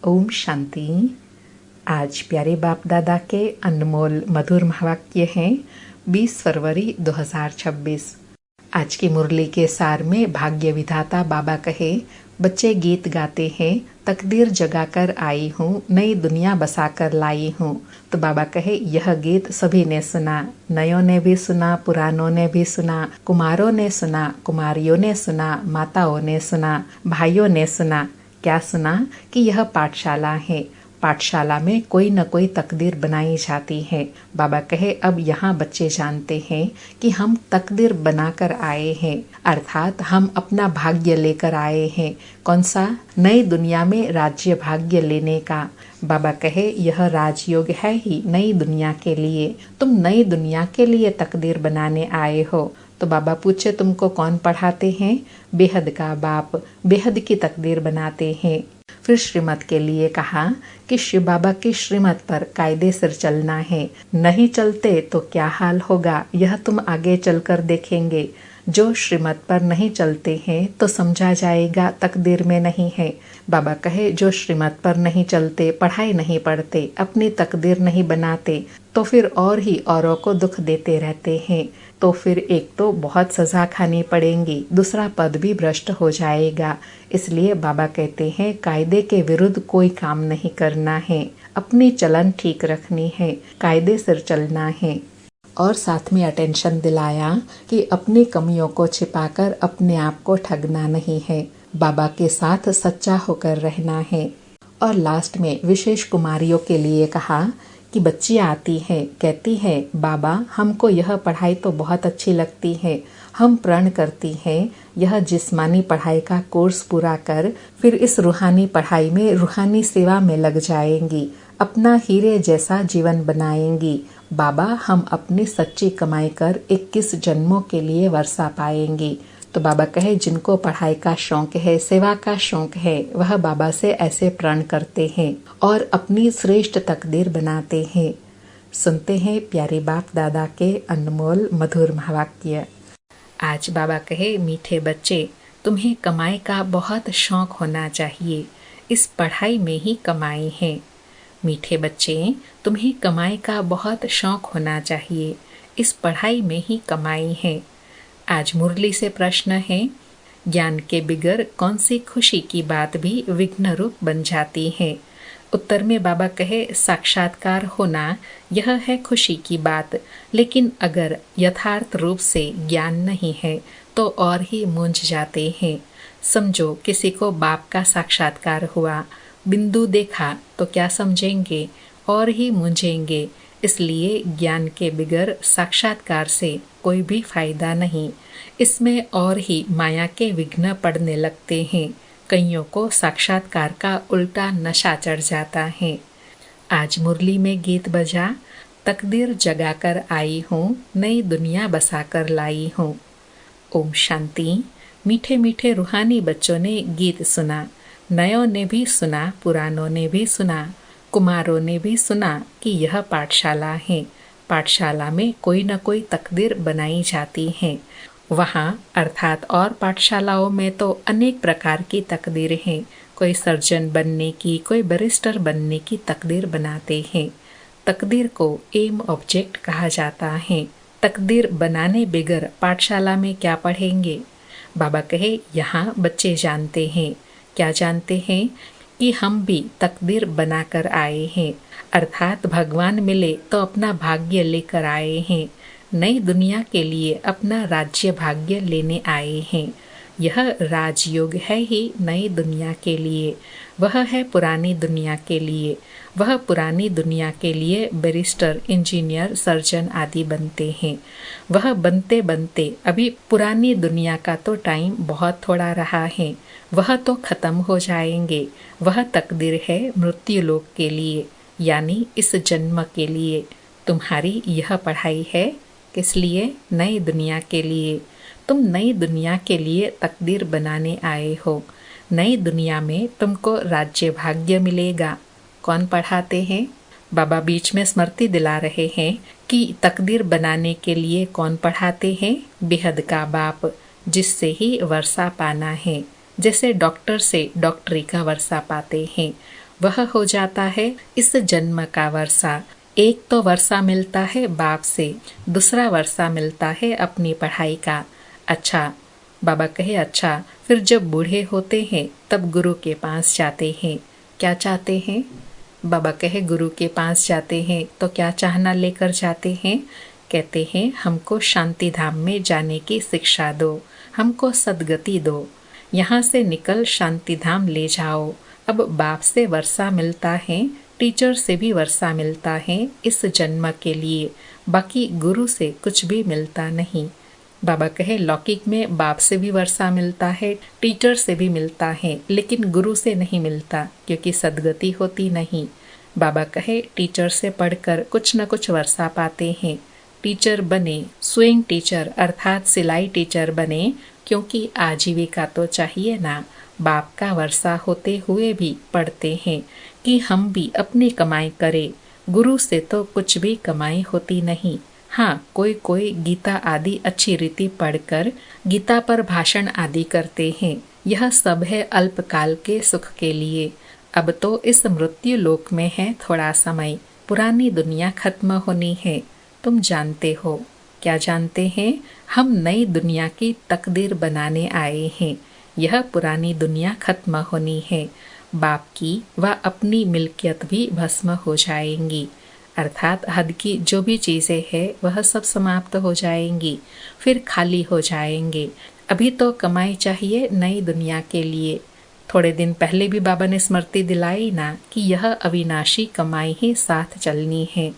ओम शांति। आज प्यारे बाप दादा के अनमोल मधुर महावाक्य हैं 20 फरवरी 2026। आज की मुरली के सार में भाग्य विधाता बाबा कहे, बच्चे गीत गाते हैं, तकदीर जगाकर आई हूँ, नई दुनिया बसाकर लाई हूँ। तो बाबा कहे, यह गीत सभी ने सुना, नयों ने भी सुना, पुरानों ने भी सुना, कुमारों ने सुना, कुमारियों ने सुना, माताओं ने सुना, भाइयों ने सुना। क्या सुना कि यह पाठशाला है, पाठशाला में कोई न कोई तकदीर बनाई जाती है। बाबा कहे, अब यहाँ बच्चे जानते हैं कि हम तकदीर बनाकर आए हैं, अर्थात हम अपना भाग्य लेकर आए हैं। कौन सा? नई दुनिया में राज्य भाग्य लेने का। बाबा कहे, यह राजयोग है ही नई दुनिया के लिए। तुम नई दुनिया के लिए तकदीर बनाने आए हो। तो बाबा पूछे, तुमको कौन पढ़ाते हैं? बेहद का बाप बेहद की तकदीर बनाते हैं। फिर श्रीमत के लिए कहा कि शिव बाबा की श्रीमत पर कायदे से चलना है। नहीं चलते तो क्या हाल होगा, यह तुम आगे चलकर देखेंगे। जो श्रीमत पर नहीं चलते हैं तो समझा जाएगा तकदीर में नहीं है। बाबा कहे, जो श्रीमत पर नहीं चलते, पढ़ाई नहीं पढ़ते, अपनी तकदीर नहीं बनाते, तो फिर और ही औरों को दुख देते रहते हैं। तो फिर एक तो बहुत सजा खानी पड़ेगी, दूसरा पद भी भ्रष्ट हो जाएगा। इसलिए बाबा कहते हैं, कायदे के विरुद्ध कोई काम नहीं करना है, अपनी चलन ठीक रखनी है, कायदे से चलना है। और साथ में अटेंशन दिलाया कि अपनी कमियों को छिपाकर अपने आप को ठगना नहीं है, बाबा के साथ सच्चा होकर रहना है। और लास्ट में विशेष कुमारियों के लिए कहा कि बच्ची आती है, कहती है, बाबा हमको यह पढ़ाई तो बहुत अच्छी लगती है, हम प्रण करती हैं यह जिस्मानी पढ़ाई का कोर्स पूरा कर फिर इस रूहानी पढ़ाई में रूहानी सेवा में लग जाएंगी, अपना हीरे जैसा जीवन बनाएंगी। बाबा हम अपनी सच्ची कमाई कर 21 जन्मों के लिए वर्षा पाएंगी। तो बाबा कहे, जिनको पढ़ाई का शौक है, सेवा का शौक है, वह बाबा से ऐसे प्रण करते हैं और अपनी श्रेष्ठ तकदीर बनाते हैं। सुनते हैं प्यारे बाप दादा के अनमोल मधुर महावाक्य। आज बाबा कहे, मीठे बच्चे, तुम्हें कमाई का बहुत शौक होना चाहिए, इस पढ़ाई में ही कमाई है। मीठे बच्चे, तुम्हें कमाई का बहुत शौक होना चाहिए, इस पढ़ाई में ही कमाई है। आज मुरली से प्रश्न है, ज्ञान के बिगर कौन सी खुशी की बात भी विघ्न रूप बन जाती है। उत्तर में बाबा कहे, साक्षात्कार होना यह है खुशी की बात, लेकिन अगर यथार्थ रूप से ज्ञान नहीं है तो और ही मूंझ जाते हैं। समझो किसी को बाप का साक्षात्कार हुआ, बिंदु देखा तो क्या समझेंगे, और ही मूंझेंगे। इसलिए ज्ञान के बिगर साक्षात्कार से कोई भी फायदा नहीं, इसमें और ही माया के विघ्न पड़ने लगते हैं। कईयों को साक्षात्कार का उल्टा नशा चढ़ जाता है। आज मुरली में गीत बजा, तकदीर जगाकर आई हूँ, नई दुनिया बसाकर लाई हूँ। ओम शांति। मीठे मीठे रूहानी बच्चों ने गीत सुना, नयों ने भी सुना, पुरानों ने भी सुना, कुमारों ने भी सुना कि यह पाठशाला है। पाठशाला में कोई न कोई तकदीर बनाई जाती है। वहाँ अर्थात और पाठशालाओं में तो अनेक प्रकार की तकदीर हैं। कोई सर्जन बनने की, कोई बैरिस्टर बनने की तकदीर बनाते हैं। तकदीर को एम ऑब्जेक्ट कहा जाता है। तकदीर बनाने बगैर पाठशाला में क्या पढ़ेंगे? बाबा कहे, यहाँ बच्चे जानते हैं। क्या जानते हैं? कि हम भी तकदीर बनाकर आए हैं, अर्थात भगवान मिले तो अपना भाग्य लेकर आए हैं। नई दुनिया के लिए अपना राज्य भाग्य लेने आए हैं। यह राजयोग है ही नई दुनिया के लिए, वह है पुरानी दुनिया के लिए। वह पुरानी दुनिया के लिए बैरिस्टर, इंजीनियर, सर्जन आदि बनते हैं। वह बनते बनते अभी पुरानी दुनिया का तो टाइम बहुत थोड़ा रहा है, वह तो खत्म हो जाएंगे। वह तकदीर है मृत्यु लोक के लिए, यानी इस जन्म के लिए। तुम्हारी यह पढ़ाई है किस लिए? नई दुनिया के लिए। तुम नई दुनिया के लिए तकदीर बनाने आए हो। नई दुनिया में तुमको राज्य भाग्य मिलेगा। कौन पढ़ाते हैं? बाबा बीच में स्मृति दिला रहे हैं कि तकदीर बनाने के लिए कौन पढ़ाते हैं? बेहद का बाप, जिससे ही वर्षा पाना है। जैसे डॉक्टर से डॉक्टरी का वर्षा पाते हैं, वह हो जाता है इस जन्म का वर्षा। एक तो वर्षा मिलता है बाप से, दूसरा वर्षा मिलता है अपनी पढ़ाई का। अच्छा, बाबा कहे अच्छा, फिर जब बूढ़े होते हैं तब गुरु के पास जाते हैं, क्या चाहते हैं? बाबा कहे गुरु के पास जाते हैं तो क्या चाहना लेकर जाते हैं? कहते हैं हमको शांति धाम में जाने की शिक्षा दो, हमको सद्गति दो, यहाँ से निकल शांति धाम ले जाओ। अब बाप से वर्षा मिलता है, टीचर से भी वर्षा मिलता है इस जन्म के लिए, बाकी गुरु से कुछ भी मिलता नहीं। बाबा कहे लौकिक में बाप से भी वर्षा मिलता है, टीचर से भी मिलता है, लेकिन गुरु से नहीं मिलता क्योंकि सद्गति होती नहीं। बाबा कहे टीचर से पढ़कर कुछ न कुछ वर्षा पाते हैं। टीचर बने, स्विंग टीचर अर्थात सिलाई टीचर बने, क्योंकि आजीविका तो चाहिए ना। बाप का वर्षा होते हुए भी पढ़ते हैं कि हम भी अपनी कमाई करें। गुरु से तो कुछ भी कमाई होती नहीं। हाँ, कोई कोई गीता आदि अच्छी रीति पढ़कर गीता पर भाषण आदि करते हैं। यह सब है अल्पकाल के सुख के लिए। अब तो इस मृत्यु लोक में है थोड़ा समय, पुरानी दुनिया खत्म होनी है। तुम जानते हो, क्या जानते हैं? हम नई दुनिया की तकदीर बनाने आए हैं। यह पुरानी दुनिया खत्म होनी है। बाप की व अपनी मिल्कियत भी भस्म हो जाएंगी, अर्थात हद की जो भी चीज़ें हैं वह सब समाप्त हो जाएंगी, फिर खाली हो जाएंगे। अभी तो कमाई चाहिए नई दुनिया के लिए। थोड़े दिन पहले भी बाबा ने स्मृति दिलाई ना कि यह अविनाशी कमाई ही साथ चलनी है।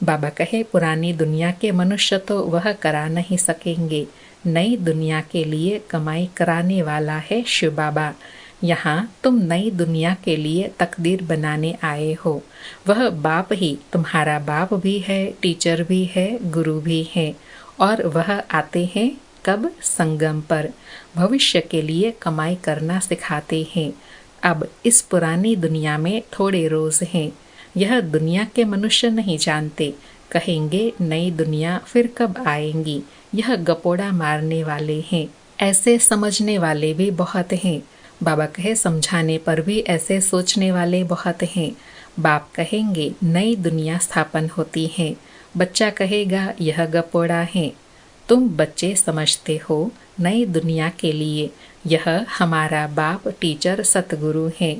बाबा कहे पुरानी दुनिया के मनुष्य तो वह करा नहीं सकेंगे, नई दुनिया के लिए कमाई कराने वाला है शिव बाबा। यहाँ तुम नई दुनिया के लिए तकदीर बनाने आए हो। वह बाप ही तुम्हारा बाप भी है, टीचर भी है, गुरु भी है। और वह आते हैं कब? संगम पर। भविष्य के लिए कमाई करना सिखाते हैं। अब इस पुरानी दुनिया में थोड़े रोज हैं। यह दुनिया के मनुष्य नहीं जानते, कहेंगे नई दुनिया फिर कब आएंगी, यह गपोड़ा मारने वाले हैं। ऐसे समझने वाले भी बहुत हैं। बाबा कहे समझाने पर भी ऐसे सोचने वाले बहुत हैं। बाप कहेंगे नई दुनिया स्थापन होती है, बच्चा कहेगा यह गपोड़ा है। तुम बच्चे समझते हो नई दुनिया के लिए यह हमारा बाप टीचर सतगुरु है।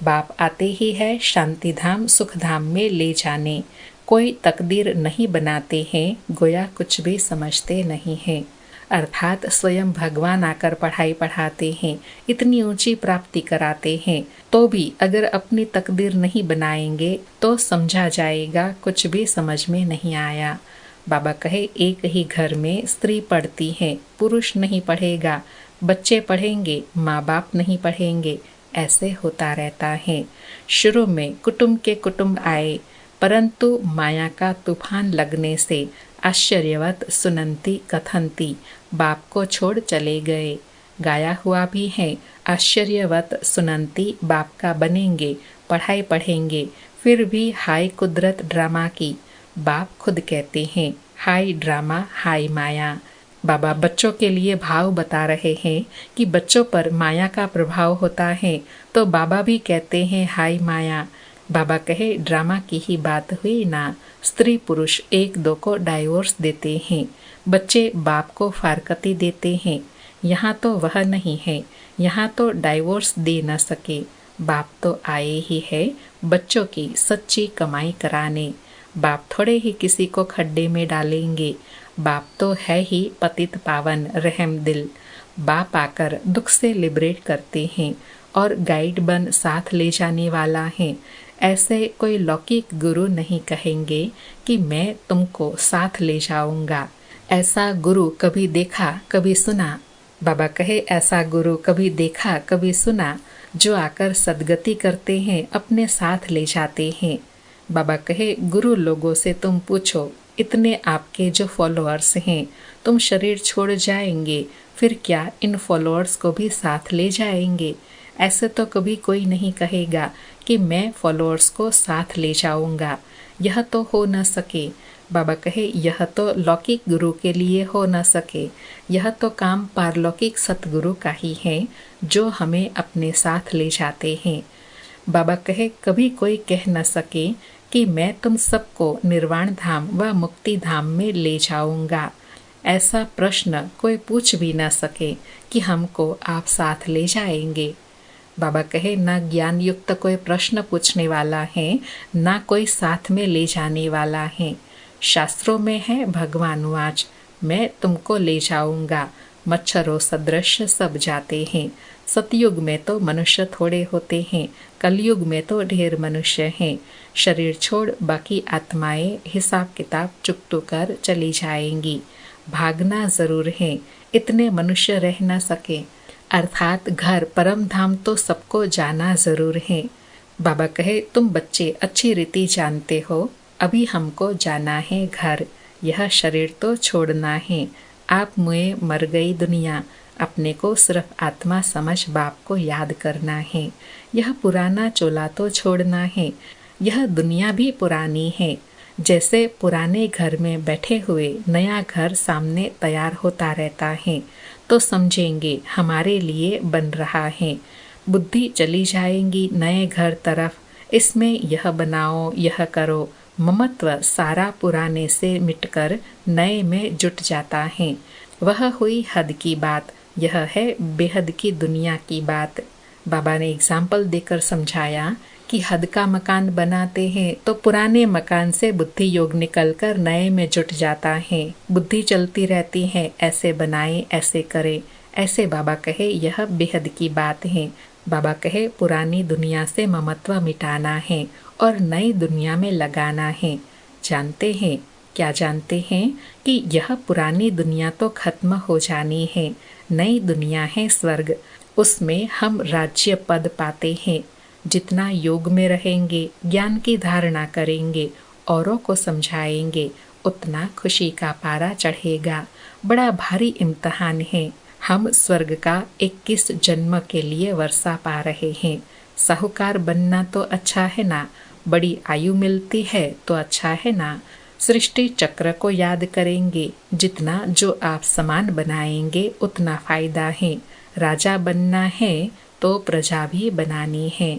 बाप आते ही है शांति धाम सुख धाम में ले जाने। कोई तकदीर नहीं बनाते हैं, गोया कुछ भी समझते नहीं हैं। अर्थात स्वयं भगवान आकर पढ़ाई पढ़ाते हैं, इतनी ऊंची प्राप्ति कराते हैं, तो भी अगर अपनी तकदीर नहीं बनाएंगे तो समझा जाएगा कुछ भी समझ में नहीं आया। बाबा कहे एक ही घर में स्त्री पढ़ती है, पुरुष नहीं पढ़ेगा, बच्चे पढ़ेंगे, माँ बाप नहीं पढ़ेंगे, ऐसे होता रहता है। शुरू में कुटुंब के कुटुंब आए, परंतु माया का तूफान लगने से आश्चर्यवत सुनंती कथंती बाप को छोड़ चले गए। गाया हुआ भी है, आश्चर्यवत सुनंती बाप का बनेंगे, पढ़ाई पढ़ेंगे, फिर भी हाय कुदरत ड्रामा की। बाप खुद कहते हैं हाय ड्रामा हाय माया। बाबा बच्चों के लिए भाव बता रहे हैं कि बच्चों पर माया का प्रभाव होता है, तो बाबा भी कहते हैं हाय माया। बाबा कहे ड्रामा की ही बात हुई ना, स्त्री पुरुष एक दो को डाइवोर्स देते हैं, बच्चे बाप को फारकती देते हैं। यहाँ तो वह नहीं है, यहाँ तो डाइवोर्स दे न सके। बाप तो आए ही है बच्चों की सच्ची कमाई कराने। बाप थोड़े ही किसी को खड्डे में डालेंगे। बाप तो है ही पतित पावन रहम दिल। बाप आकर दुख से लिबरेट करते हैं और गाइड बन साथ ले जाने वाला है। ऐसे कोई लौकिक गुरु नहीं कहेंगे कि मैं तुमको साथ ले जाऊंगा। ऐसा गुरु कभी देखा कभी सुना? बाबा कहे ऐसा गुरु कभी देखा कभी सुना जो आकर सद्गति करते हैं, अपने साथ ले जाते हैं। बाबा कहे गुरु लोगों से तुम पूछो, इतने आपके जो फॉलोअर्स हैं, तुम शरीर छोड़ जाएंगे, फिर क्या इन फॉलोअर्स को भी साथ ले जाएंगे? ऐसे तो कभी कोई नहीं कहेगा कि मैं फॉलोअर्स को साथ ले जाऊंगा। यह तो हो न सके। बाबा कहे यह तो लौकिक गुरु के लिए हो न सके, यह तो काम पारलौकिक सतगुरु का ही है जो हमें अपने साथ ले जाते हैं। बाबा कहे, कभी कोई कह न सके कि मैं तुम सबको निर्वाण धाम व मुक्ति धाम में ले जाऊंगा। ऐसा प्रश्न कोई पूछ भी न सके कि हमको आप साथ ले जाएंगे। बाबा कहे, ना ज्ञान युक्त कोई प्रश्न पूछने वाला है, ना कोई साथ में ले जाने वाला है। शास्त्रों में है भगवान वाच, मैं तुमको ले जाऊंगा। मच्छरों सदृश सब जाते हैं। सतयुग में तो मनुष्य थोड़े होते हैं, कलयुग में तो ढेर मनुष्य हैं। शरीर छोड़ बाकी आत्माएं हिसाब किताब चुकतू कर चली जाएंगी। भागना जरूर है, इतने मनुष्य रह न सके। अर्थात घर परम धाम तो सबको जाना जरूर है। बाबा कहे, तुम बच्चे अच्छी रीति जानते हो, अभी हमको जाना है घर। यह शरीर तो छोड़ना है। आप मुए मर गई दुनिया, अपने को सिर्फ आत्मा समझ बाप को याद करना है। यह पुराना चोला तो छोड़ना है। यह दुनिया भी पुरानी है। जैसे पुराने घर में बैठे हुए नया घर सामने तैयार होता रहता है तो समझेंगे हमारे लिए बन रहा है। बुद्धि चली जाएंगी नए घर तरफ, इसमें यह बनाओ यह करो। ममत्व सारा पुराने से मिटकर नए में जुट जाता है। वह हुई हद की बात, यह है बेहद की दुनिया की बात। बाबा ने एग्जाम्पल देकर समझाया कि हद का मकान बनाते हैं तो पुराने मकान से बुद्धि योग निकलकर नए में जुट जाता है। बुद्धि चलती रहती है, ऐसे बनाए ऐसे करे। ऐसे बाबा कहे यह बेहद की बात है। बाबा कहे पुरानी दुनिया से ममत्व मिटाना है और नई दुनिया में लगाना है। जानते हैं क्या जानते हैं कि यह पुरानी दुनिया तो खत्म हो जानी है। नई दुनिया है स्वर्ग, उसमें हम राज्य पद पाते हैं। जितना योग में रहेंगे, ज्ञान की धारणा करेंगे, औरों को समझाएंगे, उतना खुशी का पारा चढ़ेगा। बड़ा भारी इम्तहान है। हम स्वर्ग का 21 जन्म के लिए वर्षा पा रहे हैं। साहूकार बनना तो अच्छा है ना, बड़ी आयु मिलती है तो अच्छा है ना। सृष्टि चक्र को याद करेंगे, जितना जो आप समान बनाएंगे उतना फायदा है। राजा बनना है तो प्रजा भी बनानी है।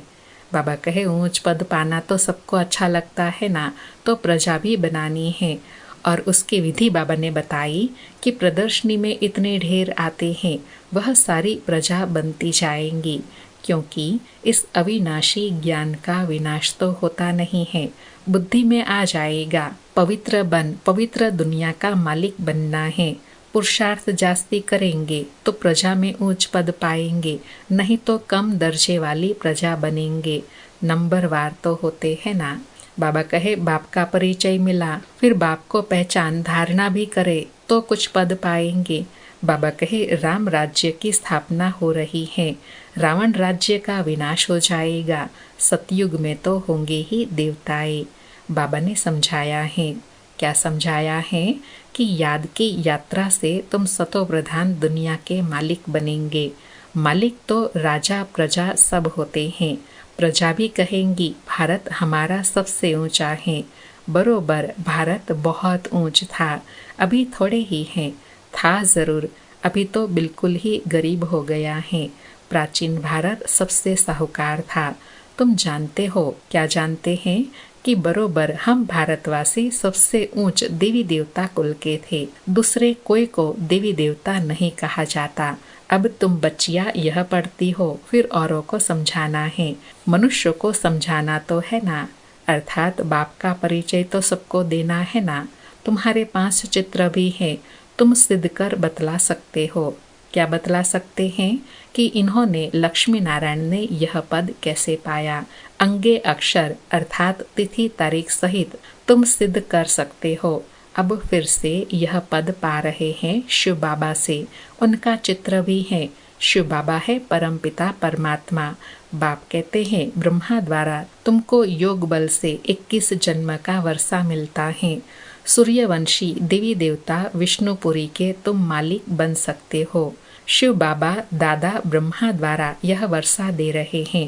बाबा कहे ऊंच पद पाना तो सबको अच्छा लगता है ना, तो प्रजा भी बनानी है। और उसकी विधि बाबा ने बताई कि प्रदर्शनी में इतने ढेर आते हैं, वह सारी प्रजा बनती जाएंगी, क्योंकि इस अविनाशी ज्ञान का विनाश तो होता नहीं है। बुद्धि में आ जाएगा, पवित्र बन पवित्र दुनिया का मालिक बनना है। पुरुषार्थ जास्ती करेंगे तो प्रजा में ऊंच पद पाएंगे, नहीं तो कम दर्जे वाली प्रजा बनेंगे। नंबरवार तो होते हैं ना। बाबा कहे बाप का परिचय मिला, फिर बाप को पहचान धारणा भी करे तो कुछ पद पाएंगे। बाबा कहे राम राज्य की स्थापना हो रही है, रावण राज्य का विनाश हो जाएगा। सतयुग में तो होंगे ही देवताएं। बाबा ने समझाया है, क्या समझाया है कि याद की यात्रा से तुम सतो प्रधान दुनिया के मालिक बनेंगे। मालिक तो राजा प्रजा सब होते हैं। प्रजा भी कहेंगी भारत हमारा सबसे ऊंचा है। बरोबर भारत बहुत ऊंच था, अभी थोड़े ही हैं। था जरूर, अभी तो बिल्कुल ही गरीब हो गया है। प्राचीन भारत सबसे साहूकार था। तुम जानते हो, क्या जानते हैं कि बरोबर हम भारतवासी सबसे ऊंच देवी देवता कुल के थे। दूसरे कोई को देवी देवता नहीं कहा जाता। अब तुम बच्चियां यह पढ़ती हो, फिर औरों को समझाना है। मनुष्य को समझाना तो है ना, अर्थात बाप का परिचय तो सबको देना है ना। तुम्हारे पास चित्र भी है, तुम सिद्ध कर बतला सकते हो। क्या बतला सकते हैं कि इन्होंने लक्ष्मी नारायण ने यह पद कैसे पाया। अंगे अक्षर अर्थात तिथि तारीख सहित तुम सिद्ध कर सकते हो। अब फिर से यह पद पा रहे हैं शिव बाबा से, उनका चित्र भी है। शिव बाबा है परमपिता परमात्मा। बाप कहते हैं ब्रह्मा द्वारा तुमको योग बल से 21 जन्म का वर्षा मिलता है। सूर्यवंशी देवी देवता विष्णुपुरी के तुम मालिक बन सकते हो। शिव बाबा दादा ब्रह्मा द्वारा यह वर्षा दे रहे हैं।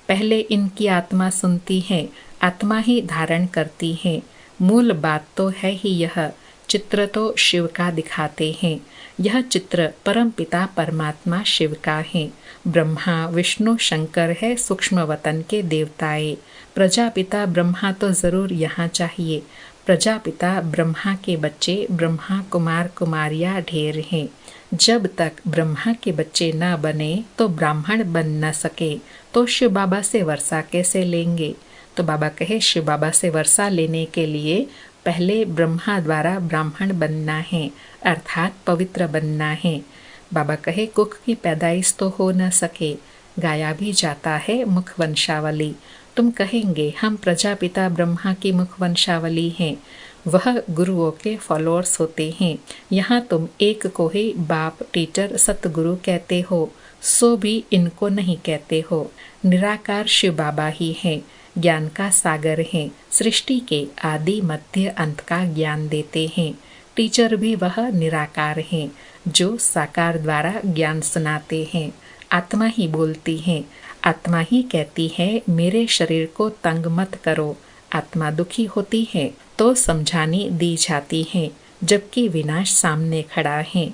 पहले इनकी आत्मा सुनती है, आत्मा ही धारण करती है। मूल बात तो है ही यह। चित्र तो शिव का दिखाते हैं। यह चित्र परमपिता परमात्मा शिव का है। ब्रह्मा विष्णु शंकर है सूक्ष्म वतन के देवताए। प्रजापिता ब्रह्मा तो जरूर यहाँ चाहिए। प्रजापिता ब्रह्मा के बच्चे ब्रह्मा कुमार कुमारियाँ ढेर हैं। जब तक ब्रह्मा के बच्चे न बने तो ब्राह्मण बन न सके, तो शिव बाबा से वर्षा कैसे लेंगे। तो बाबा कहे शिव बाबा से वर्षा लेने के लिए पहले ब्रह्मा द्वारा ब्राह्मण बनना है, अर्थात पवित्र बनना है। बाबा कहे कुख की पैदाइश तो हो न सके, गाया भी जाता है मुख वंशावली। तुम कहेंगे हम प्रजापिता ब्रह्मा की मुख वंशावली हैं, वह गुरुओं के फॉलोअर्स होते हैं। यहाँ तुम एक को ही बाप टीचर सतगुरु कहते हो, सो भी इनको नहीं कहते हो। निराकार शिव बाबा ही हैं, ज्ञान का सागर हैं, सृष्टि के आदि मध्य अंत का ज्ञान देते हैं। टीचर भी वह निराकार हैं, जो साकार द्वारा ज्ञान सुनाते हैं। आत्मा ही बोलती है, आत्मा ही कहती है मेरे शरीर को तंग मत करो। आत्मा दुखी होती है तो समझानी दी जाती है, जबकि विनाश सामने खड़ा है।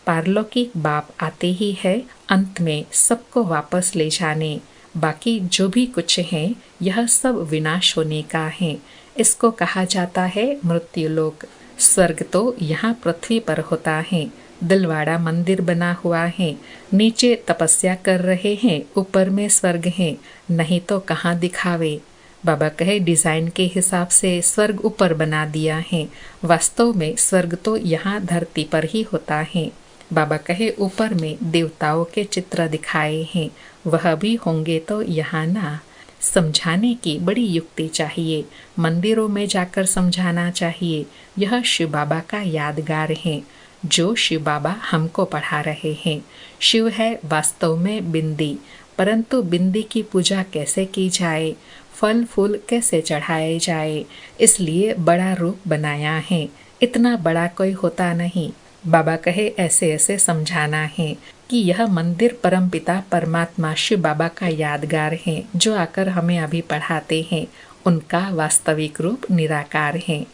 पारलौकिक बाप आते ही है अंत में सबको वापस ले जाने। बाकी जो भी कुछ है यह सब विनाश होने का है। इसको कहा जाता है मृत्युलोक। स्वर्ग तो यहाँ पृथ्वी पर होता है। दिलवाड़ा मंदिर बना हुआ है, नीचे तपस्या कर रहे हैं, ऊपर में स्वर्ग है, नहीं तो कहाँ दिखावे। बाबा कहे डिजाइन के हिसाब से स्वर्ग ऊपर बना दिया है, वास्तव में स्वर्ग तो यहाँ धरती पर ही होता है। बाबा कहे ऊपर में देवताओं के चित्र दिखाए हैं, वह भी होंगे तो यहाँ ना। समझाने की बड़ी युक्ति चाहिए, मंदिरों में जाकर समझाना चाहिए। यह शिव बाबा का यादगार है, जो शिव बाबा हमको पढ़ा रहे हैं। शिव है वास्तव में बिंदी, परंतु बिंदी की पूजा कैसे की जाए, फल फूल कैसे चढ़ाए जाए, इसलिए बड़ा रूप बनाया है। इतना बड़ा कोई होता नहीं। बाबा कहे ऐसे ऐसे समझाना है कि यह मंदिर परमपिता परमात्मा शिव बाबा का यादगार है, जो आकर हमें अभी पढ़ाते हैं। उनका वास्तविक रूप निराकार है।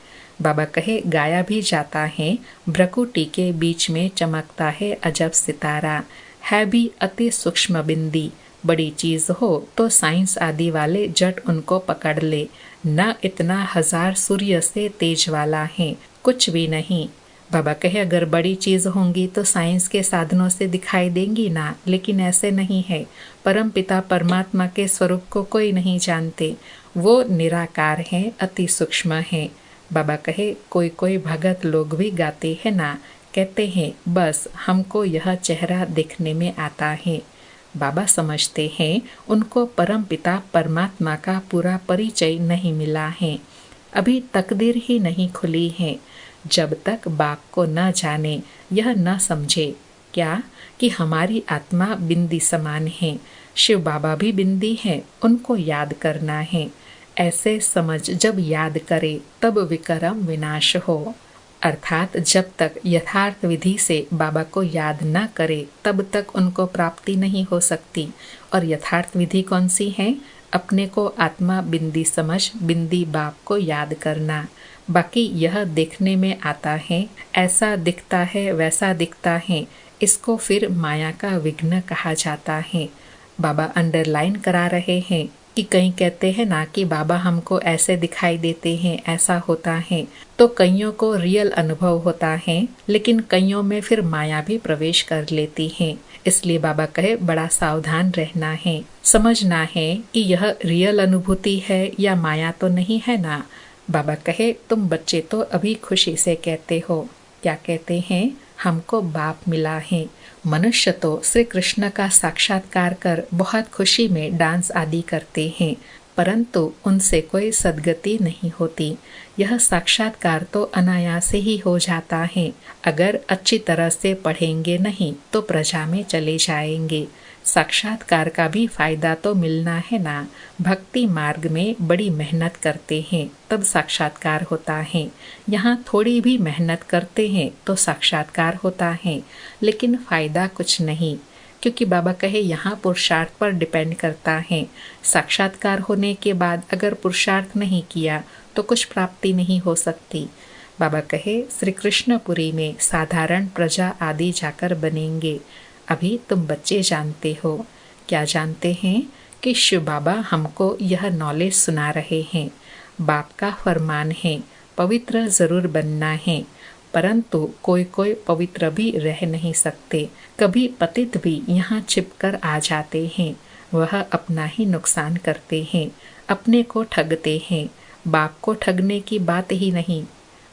बाबा कहे गाया भी जाता है, भ्रकुटी के बीच में चमकता है अजब सितारा, है भी अति सूक्ष्म बिंदी। बड़ी चीज हो तो साइंस आदि वाले जट उनको पकड़ ले, न इतना 1000 सूर्य से तेज वाला है, कुछ भी नहीं। बाबा कहे अगर बड़ी चीज होंगी तो साइंस के साधनों से दिखाई देंगी ना, लेकिन ऐसे नहीं है। परम पिता परमात्मा के स्वरूप को कोई नहीं जानते, वो निराकार है, अति सूक्ष्म है। बाबा कहे कोई कोई भगत लोग भी गाते हैं ना, कहते हैं बस हमको यह चेहरा देखने में आता है। बाबा समझते हैं उनको परम पिता परमात्मा का पूरा परिचय नहीं मिला है, अभी तकदीर ही नहीं खुली है। जब तक बाप को न जाने, यह न समझे क्या कि हमारी आत्मा बिंदी समान है, शिव बाबा भी बिंदी है, उनको याद करना है। ऐसे समझ जब याद करे तब विक्रम विनाश हो। अर्थात जब तक यथार्थ विधि से बाबा को याद न करे तब तक उनको प्राप्ति नहीं हो सकती। और यथार्थ विधि कौन सी है? अपने को आत्मा बिंदी समझ बिंदी बाप को याद करना। बाकी यह देखने में आता है, ऐसा दिखता है वैसा दिखता है, इसको फिर माया का विघ्न कहा जाता है। बाबा अंडरलाइन करा रहे हैं कि कई कहते हैं ना कि बाबा हमको ऐसे दिखाई देते हैं, ऐसा होता है, तो कईयों को रियल अनुभव होता है, लेकिन कईयों में फिर माया भी प्रवेश कर लेती है। इसलिए बाबा कहे बड़ा सावधान रहना है, समझना है कि यह रियल अनुभूति है या माया तो नहीं है ना। बाबा कहे तुम बच्चे तो अभी खुशी से कहते हो, क्या कहते हैं? हमको बाप मिला है। मनुष्य तो श्री कृष्ण का साक्षात्कार कर बहुत खुशी में डांस आदि करते हैं, परंतु उनसे कोई सद्गति नहीं होती। यह साक्षात्कार तो अनायास ही हो जाता है। अगर अच्छी तरह से पढ़ेंगे नहीं तो प्रजा में चले जाएंगे। साक्षात्कार का भी फायदा तो मिलना है ना। भक्ति मार्ग में बड़ी मेहनत करते हैं तब साक्षात्कार होता है। यहाँ थोड़ी भी मेहनत करते हैं तो साक्षात्कार होता है, लेकिन फायदा कुछ नहीं, क्योंकि बाबा कहे यहाँ पुरुषार्थ पर डिपेंड करता है। साक्षात्कार होने के बाद अगर पुरुषार्थ नहीं किया तो कुछ प्राप्ति नहीं हो सकती। बाबा कहे श्री कृष्णपुरी में साधारण प्रजा आदि जाकर बनेंगे। अभी तुम बच्चे जानते हो क्या जानते हैं कि शिव बाबा हमको यह नॉलेज सुना रहे हैं। बाप का फरमान है, पवित्र जरूर बनना है, परंतु कोई कोई पवित्र भी रह नहीं सकते। कभी पतित भी यहाँ छिपकर आ जाते हैं। वह अपना ही नुकसान करते हैं, अपने को ठगते हैं। बाप को ठगने की बात ही नहीं।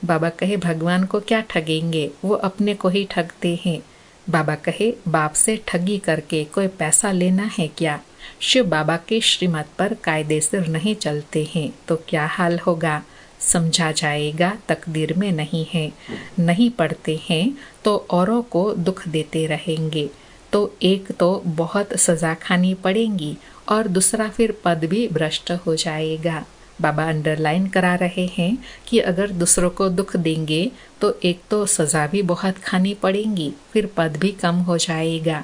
बाबा कहे भगवान को क्या ठगेंगे, वो अपने को ही ठगते हैं। बाबा कहे बाप से ठगी करके कोई पैसा लेना है क्या। शिव बाबा के श्रीमत पर कायदे से नहीं चलते हैं तो क्या हाल होगा, समझा जाएगा। तकदीर में नहीं है। नहीं पढ़ते हैं तो औरों को दुख देते रहेंगे, तो एक तो बहुत सजा खानी पड़ेगी और दूसरा फिर पद भी भ्रष्ट हो जाएगा। बाबा अंडरलाइन करा रहे हैं कि अगर दूसरों को दुख देंगे तो एक तो सजा भी बहुत खानी पड़ेगी, फिर पद भी कम हो जाएगा।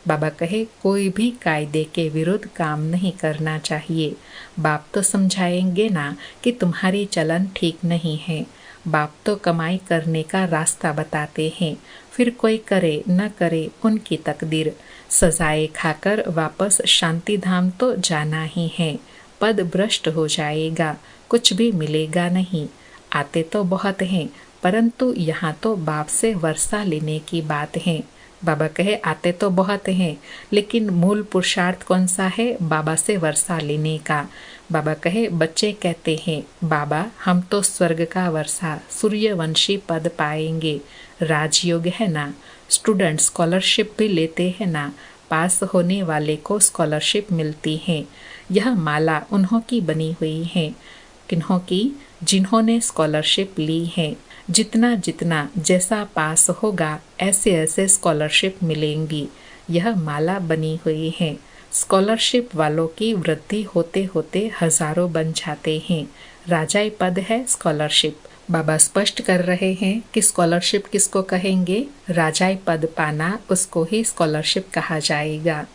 बाबा कहे कोई भी कायदे के विरुद्ध काम नहीं करना चाहिए। बाप तो समझाएंगे ना कि तुम्हारी चलन ठीक नहीं है। बाप तो कमाई करने का रास्ता बताते हैं, फिर कोई करे न करे उनकी तकदीर। सजाए खाकर वापस शांति धाम तो जाना ही है। पद भ्रष्ट हो जाएगा, कुछ भी मिलेगा नहीं। आते तो बहुत हैं, परंतु यहाँ तो बाप से वर्षा लेने की बात है। बाबा कहे आते तो बहुत हैं, लेकिन मूल पुरुषार्थ कौन सा है, बाबा से वर्षा लेने का। बाबा कहे बच्चे कहते हैं बाबा हम तो स्वर्ग का वर्षा सूर्यवंशी पद पाएंगे, राजयोग है ना। स्टूडेंट स्कॉलरशिप भी लेते हैं ना, पास होने वाले को स्कॉलरशिप मिलती है। यह माला उन्हों की बनी हुई है। किन्हों की, जिन्होंने स्कॉलरशिप ली है। जितना जितना जैसा पास होगा ऐसे ऐसे स्कॉलरशिप मिलेंगी। यह माला बनी हुई है। स्कॉलरशिप वालों की वृद्धि होते होते हजारों बन जाते हैं। राजाई पद है स्कॉलरशिप। बाबा स्पष्ट कर रहे हैं कि स्कॉलरशिप किसको कहेंगे, राजाई पद पाना उसको ही स्कॉलरशिप कहा जाएगा।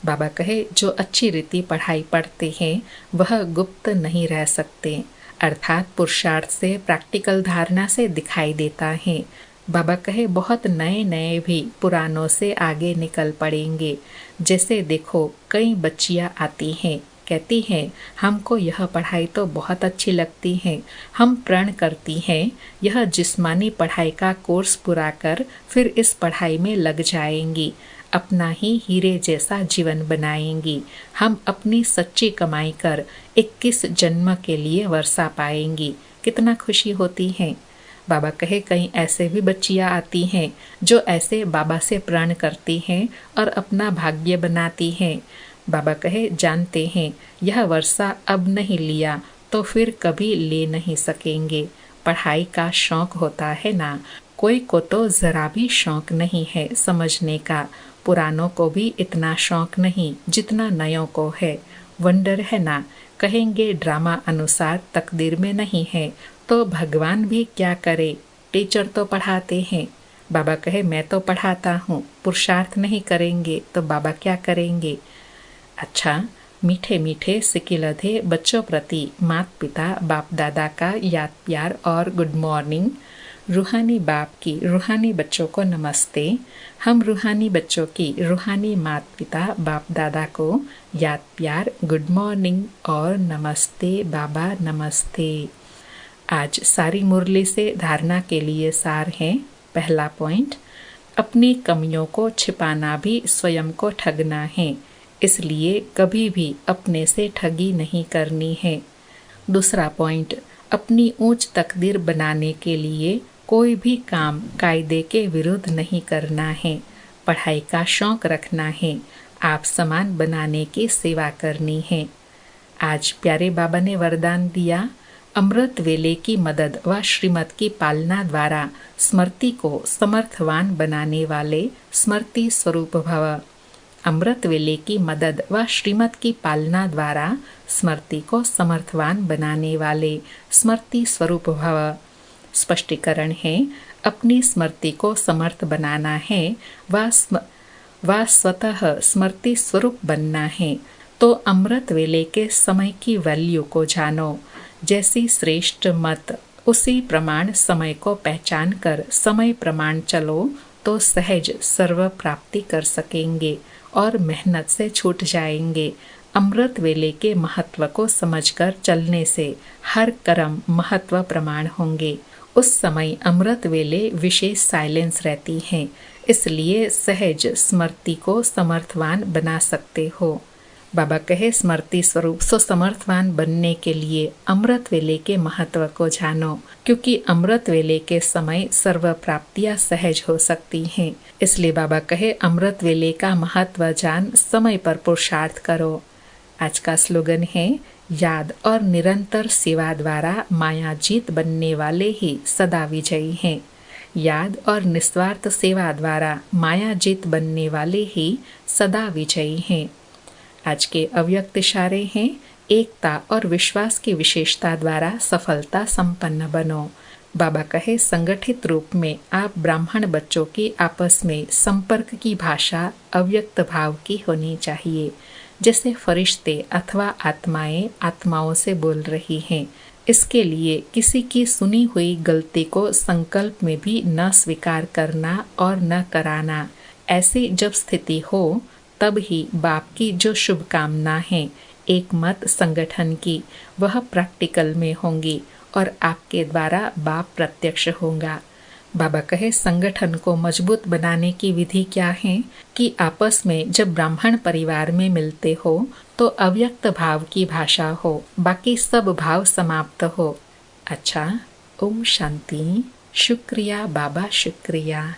बाबा कहे जो अच्छी रीति पढ़ाई पढ़ते हैं वह गुप्त नहीं रह सकते, अर्थात पुरुषार्थ से प्रैक्टिकल धारणा से दिखाई देता है। बाबा कहे बहुत नए नए भी पुरानों से आगे निकल पड़ेंगे। जैसे देखो कई बच्चियां आती हैं, कहती हैं हमको यह पढ़ाई तो बहुत अच्छी लगती है, हम प्रण करती हैं यह जिस्मानी पढ़ाई का कोर्स पूरा कर फिर इस पढ़ाई में लग जाएंगी, अपना ही हीरे जैसा जीवन बनाएंगी। हम अपनी सच्ची कमाई कर 21 जन्म के लिए वर्षा पाएंगी। कितना खुशी होती है। बाबा कहे कहीं ऐसे भी बच्चियां आती हैं जो ऐसे बाबा से प्रण करती हैं और अपना भाग्य बनाती हैं। बाबा कहे जानते हैं यह वर्षा अब नहीं लिया तो फिर कभी ले नहीं सकेंगे। पढ़ाई का शौक होता है ना, कोई को तो जरा भी शौक नहीं है समझने का। पुरानों को भी इतना शौक नहीं जितना नयों को है। वंडर है ना, कहेंगे ड्रामा अनुसार तकदीर में नहीं है तो भगवान भी क्या करे, टीचर तो पढ़ाते हैं। बाबा कहे मैं तो पढ़ाता हूँ, पुरुषार्थ नहीं करेंगे तो बाबा क्या करेंगे। अच्छा, मीठे मीठे सिकिलधे बच्चों प्रति माता पिता बाप दादा का याद प्यार और गुड मॉर्निंग। रूहानी बाप की रूहानी बच्चों को नमस्ते। हम रूहानी बच्चों की रूहानी माता पिता बाप दादा को याद प्यार गुड मॉर्निंग और नमस्ते बाबा नमस्ते। आज सारी मुरली से धारणा के लिए सार है। पहला पॉइंट, अपनी कमियों को छिपाना भी स्वयं को ठगना है, इसलिए कभी भी अपने से ठगी नहीं करनी है। दूसरा पॉइंट, अपनी ऊंच तकदीर बनाने के लिए कोई भी काम कायदे के विरुद्ध नहीं करना है। पढ़ाई का शौक रखना है, आप समान बनाने की सेवा करनी है। आज प्यारे बाबा ने वरदान दिया, अमृत वेले की मदद व श्रीमत की पालना द्वारा स्मृति को समर्थवान बनाने वाले स्मृति स्वरूप भव। अमृत वेले की मदद व श्रीमत की पालना द्वारा स्मृति को समर्थवान बनाने वाले स्मृति स्वरूप भव। स्पष्टीकरण है, अपनी स्मृति को समर्थ बनाना है व स्वतः स्मृति स्वरूप बनना है। तो अमृत वेले के समय की वैल्यू को जानो। जैसी श्रेष्ठ मत उसी प्रमाण समय को पहचान कर समय प्रमाण चलो तो सहज सर्व प्राप्ति कर सकेंगे। और मेहनत से छूट जाएंगे। अमृत वेले के महत्व को समझकर चलने से हर कर्म महत्व प्रमाण होंगे। उस समय अमृत वेले विशेष साइलेंस रहती है, इसलिए सहज स्मृति को समर्थवान बना सकते हो। बाबा कहे स्मृति स्वरूप सो समर्थवान बनने के लिए अमृत वेले के महत्व को जानो, क्योंकि अमृत वेले के समय सर्व प्राप्तियां सहज हो सकती हैं। इसलिए बाबा कहे अमृत वेले का महत्व जान समय पर पुरुषार्थ करो। आज का स्लोगन है, याद और निरंतर सेवा द्वारा माया जीत बनने वाले ही सदा विजयी हैं। याद और निस्वार्थ सेवा द्वारा माया जीत बनने वाले ही सदा विजयी हैं। आज के अव्यक्त इशारे हैं, एकता और विश्वास की विशेषता द्वारा सफलता संपन्न बनो। बाबा कहे संगठित रूप में आप ब्राह्मण बच्चों की आपस में संपर्क की भाषा अव्यक्त भाव की होनी चाहिए, जैसे फरिश्ते अथवा आत्माएं आत्माओं से बोल रही हैं। इसके लिए किसी की सुनी हुई गलती को संकल्प में भी न स्वीकार करना और न कराना। ऐसी जब स्थिति हो तब ही बाप की जो शुभकामना है एक मत संगठन की, वह प्रैक्टिकल में होंगी और आपके द्वारा बाप प्रत्यक्ष होगा। बाबा कहे संगठन को मजबूत बनाने की विधि क्या है कि आपस में जब ब्राह्मण परिवार में मिलते हो तो अव्यक्त भाव की भाषा हो, बाकी सब भाव समाप्त हो। अच्छा, ओम शांति। शुक्रिया बाबा, शुक्रिया।